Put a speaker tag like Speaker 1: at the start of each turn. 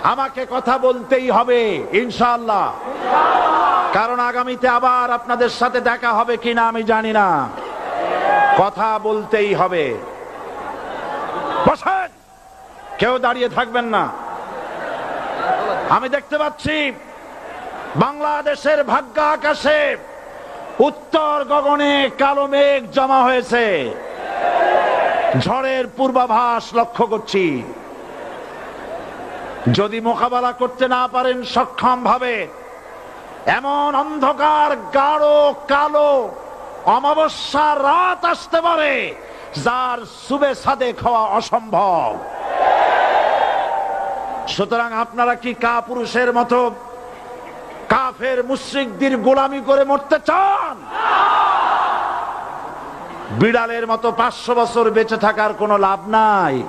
Speaker 1: আমাকে কথা বলতেই হবে ইনশাআল্লাহ, কারণ আগামীতে আবার আপনাদের সাথে দেখা হবে কিনা আমি জানি না। কথা বলতেই হবে। বসেন, কেউ দাঁড়িয়ে থাকবেন না। আমি দেখতে পাচ্ছি বাংলাদেশের ভাগ্য আকাশে উত্তর গগনে কালো মেঘ জমা হয়েছে, ঝড়ের পূর্বাভাস লক্ষ্য করছি। যদি মোকাবেলা করতে না পারেন সক্ষম ভাবে, এমন অন্ধকার গাঢ় কালো অমাবস্যার রাত আসতে পারে যার সুবে সাদেক হওয়া অসম্ভব। সুতরাং আপনারা কি কাপুরুষের মতো কাফের মুশরিকদের গোলামি করে মরতে চান? বিড়ালের মতো 500 বছর বেঁচে থাকার কোনো লাভ নাই।